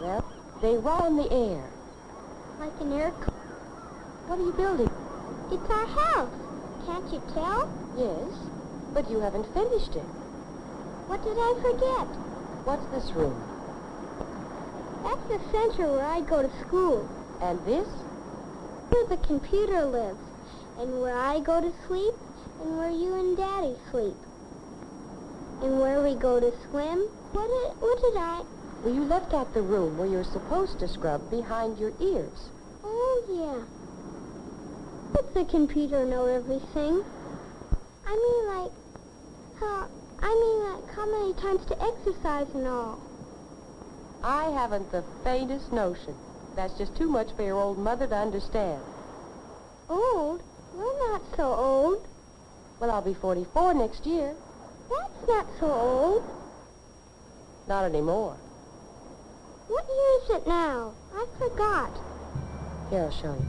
Well, they run the air. Like an air car. What are you building? It's our house. Can't you tell? Yes, but you haven't finished it. What did I forget? What's this room? That's the center where I go to school. And this? Where the computer lives. And where I go to sleep. And where you and Daddy sleep. And where we go to swim. What did I... Well, you left out the room where you're supposed to scrub behind your ears. Oh, yeah. Does the computer know everything? I mean, like how many times to exercise and all. I haven't the faintest notion. That's just too much for your old mother to understand. Old? We're not so old. Well, I'll be 44 next year. That's not so old. Not anymore. What year is it now? I forgot. Here, I'll show you.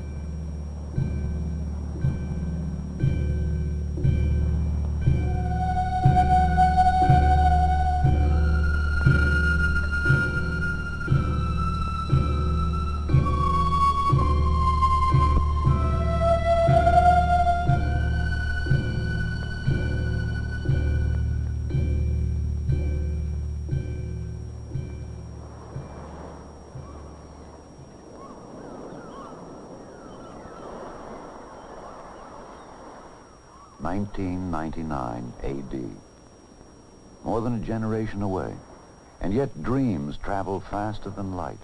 (1999 A.D.). More than a generation away, and yet dreams travel faster than light,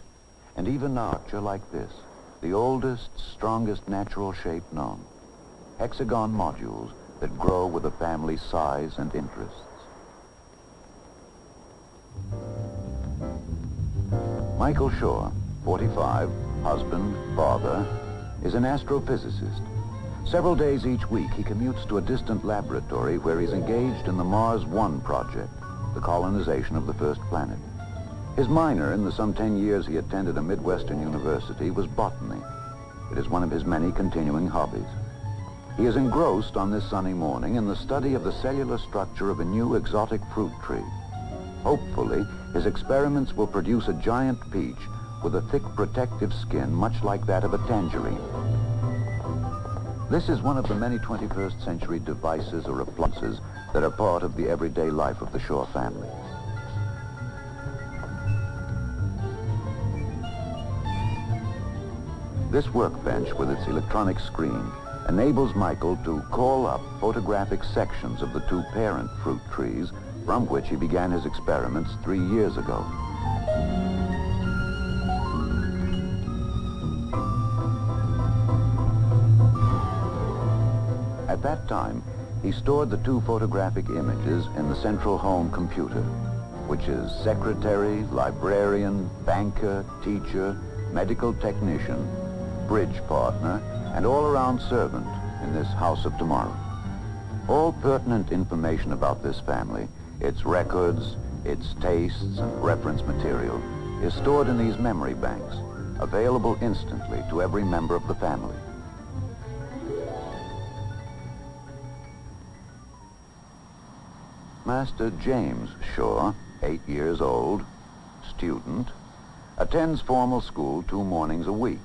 and even arcs are like this, the oldest, strongest natural shape known. Hexagon modules that grow with a family's size and interests. Michael Shaw, 45, husband, father, is an astrophysicist. Several days each week, he commutes to a distant laboratory where he's engaged in the Mars One project, the colonization of the first planet. His minor in the some 10 years he attended a Midwestern university was botany. It is one of his many continuing hobbies. He is engrossed on this sunny morning in the study of the cellular structure of a new exotic fruit tree. Hopefully, his experiments will produce a giant peach with a thick protective skin much like that of a tangerine. This is one of the many 21st century devices or appliances that are part of the everyday life of the Shaw family. This workbench with its electronic screen enables Michael to call up photographic sections of the two parent fruit trees from which he began his experiments 3 years ago. At that time, he stored the two photographic images in the central home computer, which is secretary, librarian, banker, teacher, medical technician, bridge partner, and all-around servant in this house of tomorrow. All pertinent information about this family, its records, its tastes, and reference material, is stored in these memory banks, available instantly to every member of the family. Master James Shaw, 8 years old, student, attends formal school 2 mornings a week.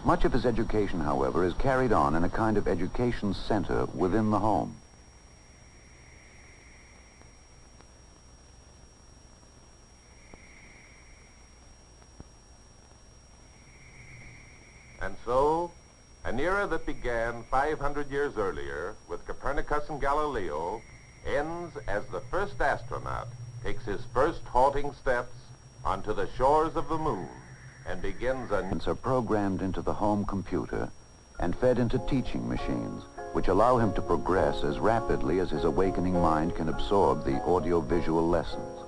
Much of his education, however, is carried on in a kind of education center within the home. And so, an era that began 500 years earlier with Copernicus and Galileo ends as the first astronaut takes his first halting steps onto the shores of the moon and begins a... Are programmed into the home computer and fed into teaching machines, which allow him to progress as rapidly as his awakening mind can absorb the audio-visual lessons.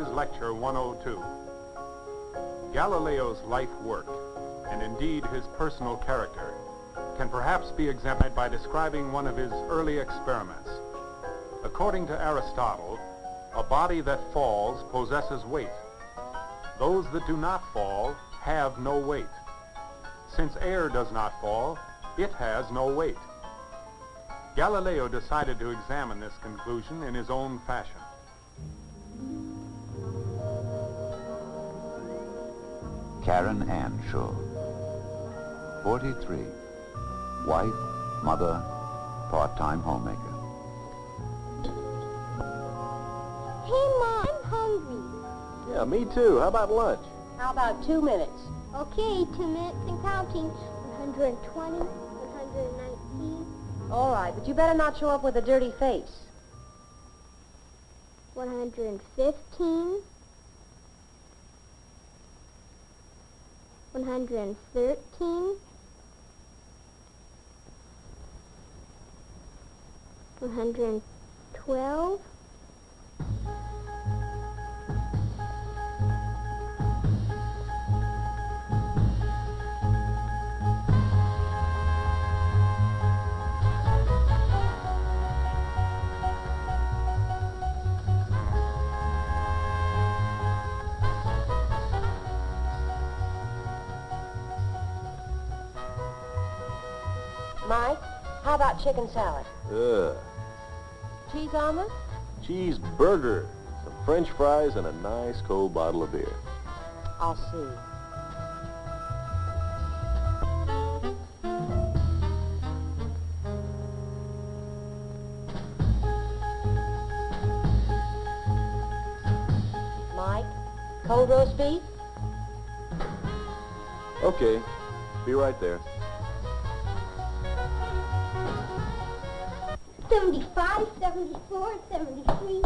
is Lecture 102. Galileo's life work, and indeed his personal character, can perhaps be examined by describing one of his early experiments. According to Aristotle, a body that falls possesses weight. Those that do not fall have no weight. Since air does not fall, it has no weight. Galileo decided to examine this conclusion in his own fashion. Karen Ann Shaw, 43, wife, mother, part-time homemaker. Hey, Mom, I'm hungry. Yeah, me too. How about lunch? How about 2 minutes? Okay, 2 minutes and counting. 120, 119, All right, but you better not show up with a dirty face. 115, 113, 112, Mike, how about chicken salad? Ugh. Cheese omelet? Cheeseburger, some French fries, and a nice cold bottle of beer. I'll see. Mike, cold roast beef? Okay, be right there. 75, 74, 73.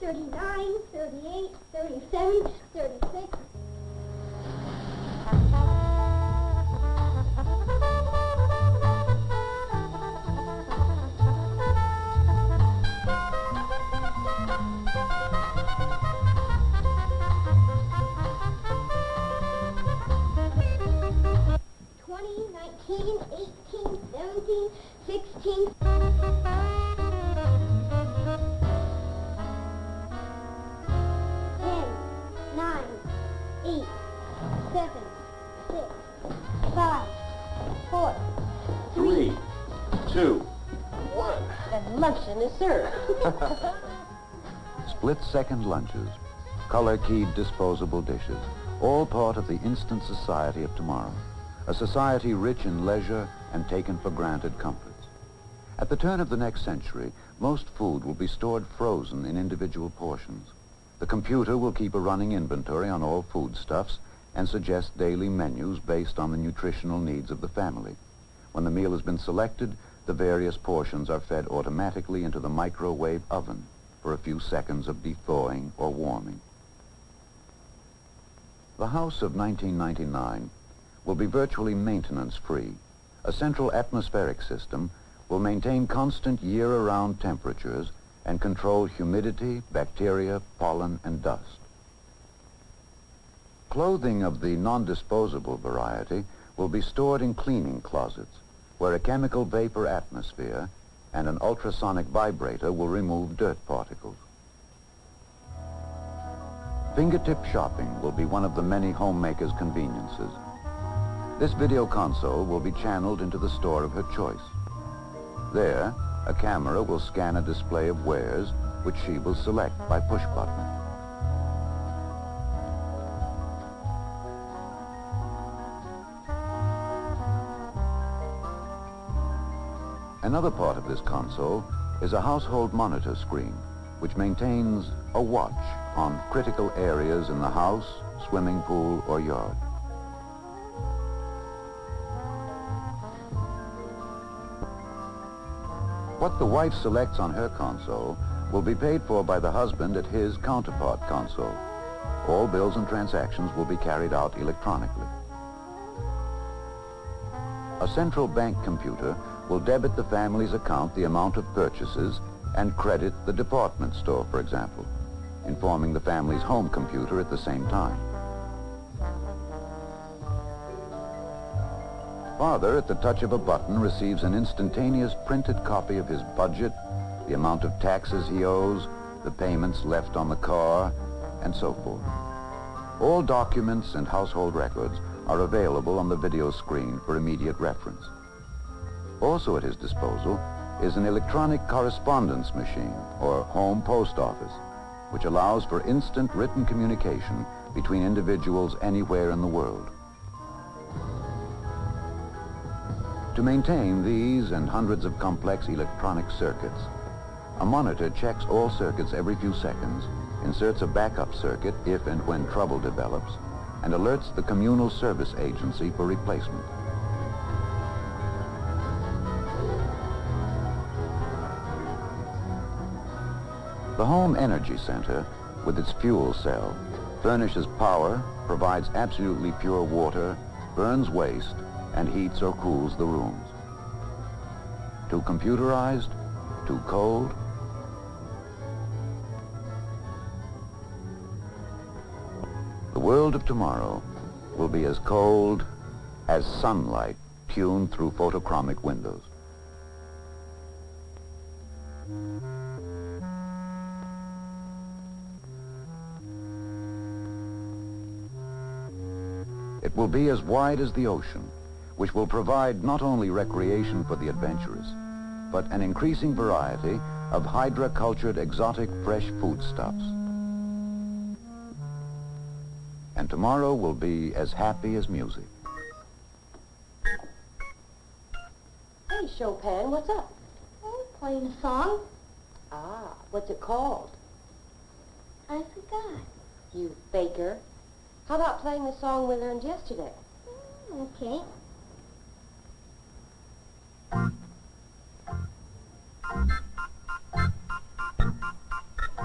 Thirty-nine, 38, 37, 36. Twenty, 19, 18, 17, 16. 9, 8, 7, 6, 5, 4, 3, 2, 1. And luncheon is served. Split-second lunches, color-keyed disposable dishes, all part of the instant society of tomorrow, a society rich in leisure and taken for granted comforts. At the turn of the next century, most food will be stored frozen in individual portions. The computer will keep a running inventory on all foodstuffs and suggest daily menus based on the nutritional needs of the family. When the meal has been selected, the various portions are fed automatically into the microwave oven for a few seconds of thawing or warming. The house of 1999 will be virtually maintenance-free. A central atmospheric system will maintain constant year-around temperatures and control humidity, bacteria, pollen, and dust. Clothing of the non-disposable variety will be stored in cleaning closets, where a chemical vapor atmosphere and an ultrasonic vibrator will remove dirt particles. Fingertip shopping will be one of the many homemakers' conveniences. This video console will be channeled into the store of her choice. There, a camera will scan a display of wares, which she will select by push button. Another part of this console is a household monitor screen, which maintains a watch on critical areas in the house, swimming pool, or yard. What the wife selects on her console will be paid for by the husband at his counterpart console. All bills and transactions will be carried out electronically. A central bank computer will debit the family's account the amount of purchases and credit the department store, for example, informing the family's home computer at the same time. Father, at the touch of a button, receives an instantaneous printed copy of his budget, the amount of taxes he owes, the payments left on the car, and so forth. All documents and household records are available on the video screen for immediate reference. Also at his disposal is an electronic correspondence machine, or home post office, which allows for instant written communication between individuals anywhere in the world. To maintain these and hundreds of complex electronic circuits, a monitor checks all circuits every few seconds, inserts a backup circuit if and when trouble develops, and alerts the communal service agency for replacement. The Home Energy Center, with its fuel cell, furnishes power, provides absolutely pure water, burns waste, and heats or cools the rooms. Too computerized? Too cold? The world of tomorrow will be as cold as sunlight tuned through photochromic windows. It will be as wide as the ocean, which will provide not only recreation for the adventurous, but an increasing variety of hydra-cultured exotic fresh foodstuffs. And tomorrow will be as happy as music. Hey, Chopin, what's up? I'm playing a song. Ah, what's it called? I forgot. You faker. How about playing the song we learned yesterday? Okay.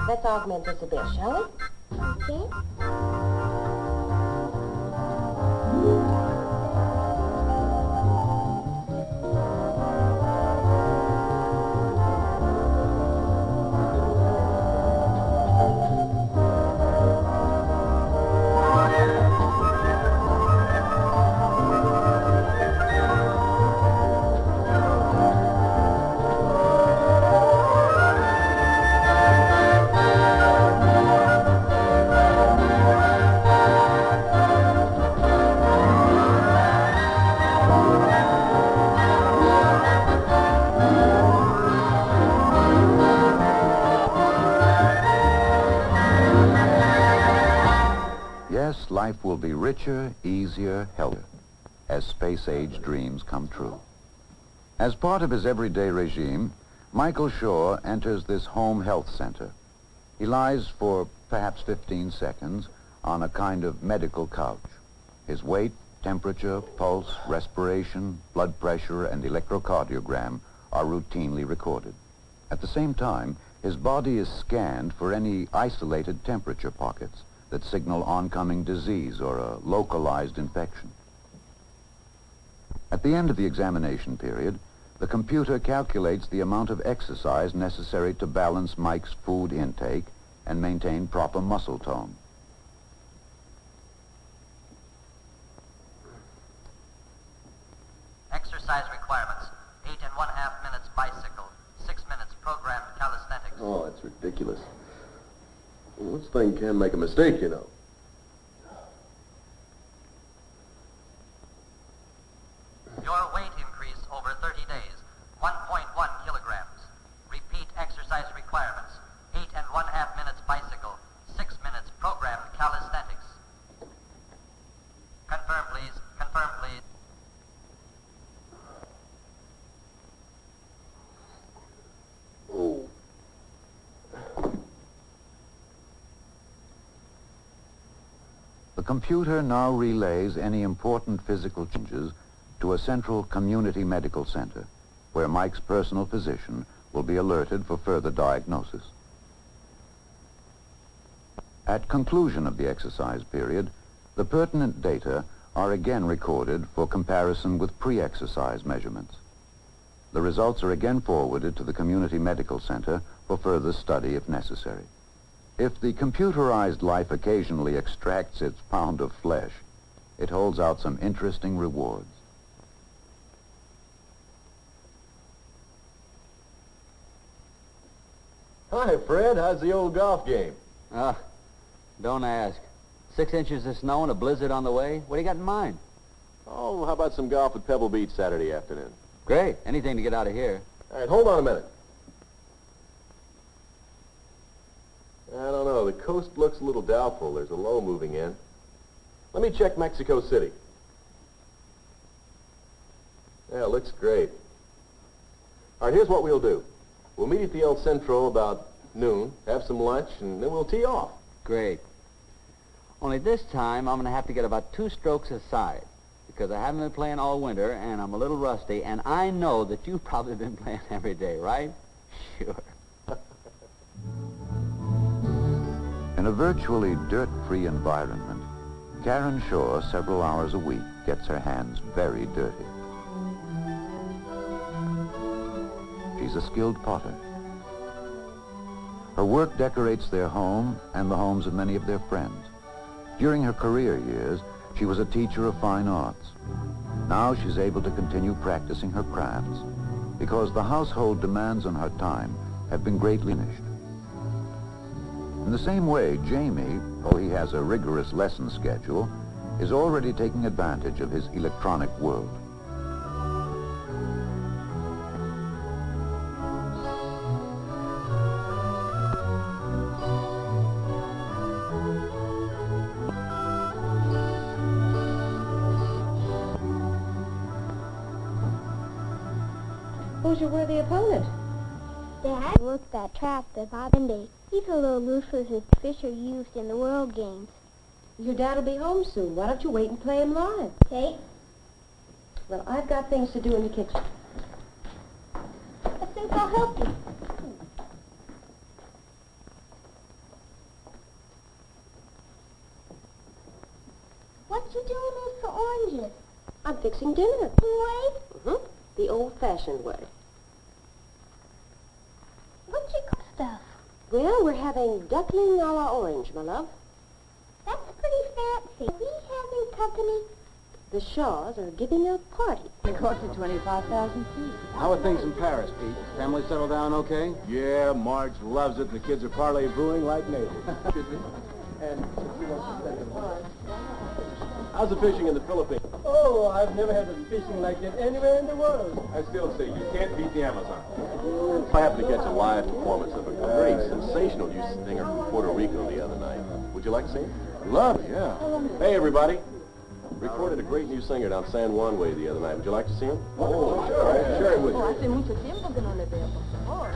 Let's augment this a bit, shall we? Okay. Yes, life will be richer, easier, healthier, as space-age dreams come true. As part of his everyday regime, Michael Shaw enters this home health center. He lies for perhaps 15 seconds on a kind of medical couch. His weight, temperature, pulse, respiration, blood pressure, and electrocardiogram are routinely recorded. At the same time, his body is scanned for any isolated temperature pockets that signal oncoming disease or a localized infection. At the end of the examination period, the computer calculates the amount of exercise necessary to balance Mike's food intake and maintain proper muscle tone. Exercise requirements: 8.5 minutes bicycle, 6 minutes programmed calisthenics. Oh, that's ridiculous. Well, this thing can make a mistake, you know. Your weight increase over 30 days, 1.1 kilograms. Repeat exercise requirements: 8.5 minutes bicycle, 6 minutes programmed calisthenics. Confirm, please. Confirm, please. Oh. The computer now relays any important physical changes to a central community medical center, where Mike's personal physician will be alerted for further diagnosis. At conclusion of the exercise period, the pertinent data are again recorded for comparison with pre-exercise measurements. The results are again forwarded to the community medical center for further study if necessary. If the computerized life occasionally extracts its pound of flesh, it holds out some interesting rewards. Hi, Fred. How's the old golf game? Don't ask. 6 inches of snow and a blizzard on the way. What do you got in mind? Oh, how about some golf at Pebble Beach Saturday afternoon? Great. Anything to get out of here. All right, hold on a minute. I don't know. The coast looks a little doubtful. There's a low moving in. Let me check Mexico City. Yeah, it looks great. All right, here's what we'll do. We'll meet at the El Centro about noon, have some lunch, and then we'll tee off. Great. Only this time, I'm going to have to get about 2 strokes aside, because I haven't been playing all winter, and I'm a little rusty, and I know that you've probably been playing every day, right? Sure. In a virtually dirt-free environment, Karen Shaw, several hours a week, gets her hands very dirty. She's a skilled potter. Her work decorates their home and the homes of many of their friends. During her career years, she was a teacher of fine arts. Now she's able to continue practicing her crafts because the household demands on her time have been greatly diminished. In the same way, Jamie, though he has a rigorous lesson schedule, is already taking advantage of his electronic world. Who's your worthy opponent? Dad worked that trap that Monday. He's a little loose with his fish are used in the World Games. Your dad'll be home soon. Why don't you wait and play him live? Okay? Well, I've got things to do in the kitchen. I think I'll help you. What you doing with the oranges? I'm fixing dinner. Wait. The old-fashioned way. What you cook stuff? Well, we're having duckling a la orange, my love. That's pretty fancy. Are we having company? The Shaws are giving a party. It cost you 25,000 feet. How are things in Paris, Pete? Family settled down okay? Yeah, Marge loves it, and the kids are parley-booing like neighbors. And how's the fishing in the Philippines? Oh, I've never had fishing like that anywhere in the world. I still say you can't beat the Amazon. I happened to catch a live performance of a great, sensational youth singer from Puerto Rico the other night. Would you like to see him? Love it, yeah. Hey, everybody. Recorded a great new singer down San Juan way the other night. Would you like to see him? Oh, sure. Share it with you. Hace mucho tiempo que no le veo, por favor.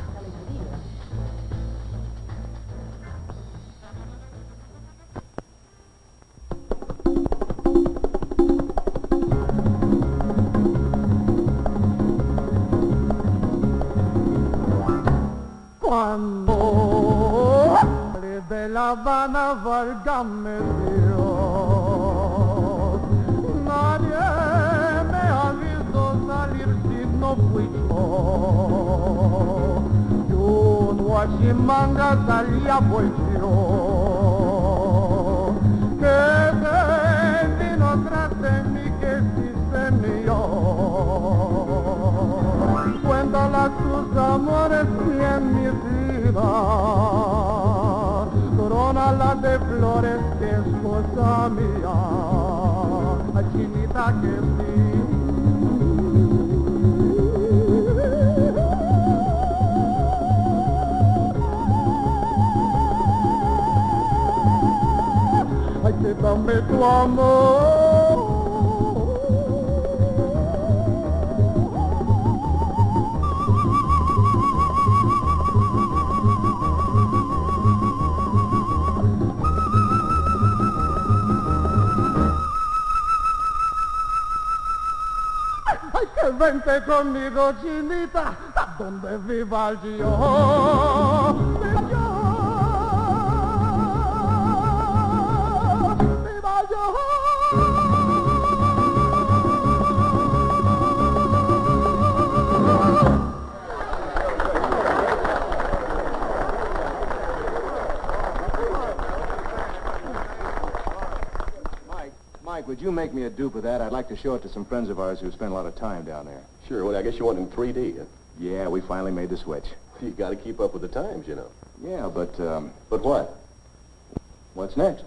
Cuando de La Habana, válgame Dios, nadie me ha visto salir si no fui yo. Yo en Huachimanga salía voy yo, que se vino tras de mí que sí se mío. Cuéntala tus amores y en mi vida, corónala de flores que es cosa mía, chinita que sí. Ay, que dame tu amor. Vente conmigo, chinita, donde viva el yo. Viva yo. Viva yo. Mike, would you make me a dupe of that? I'd like to show it to some friends of ours who spend a lot of time down there. Sure. Well, I guess you want it in 3D, huh? Yeah, we finally made the switch. You got to keep up with the times, you know. Yeah, but, But what? what's next?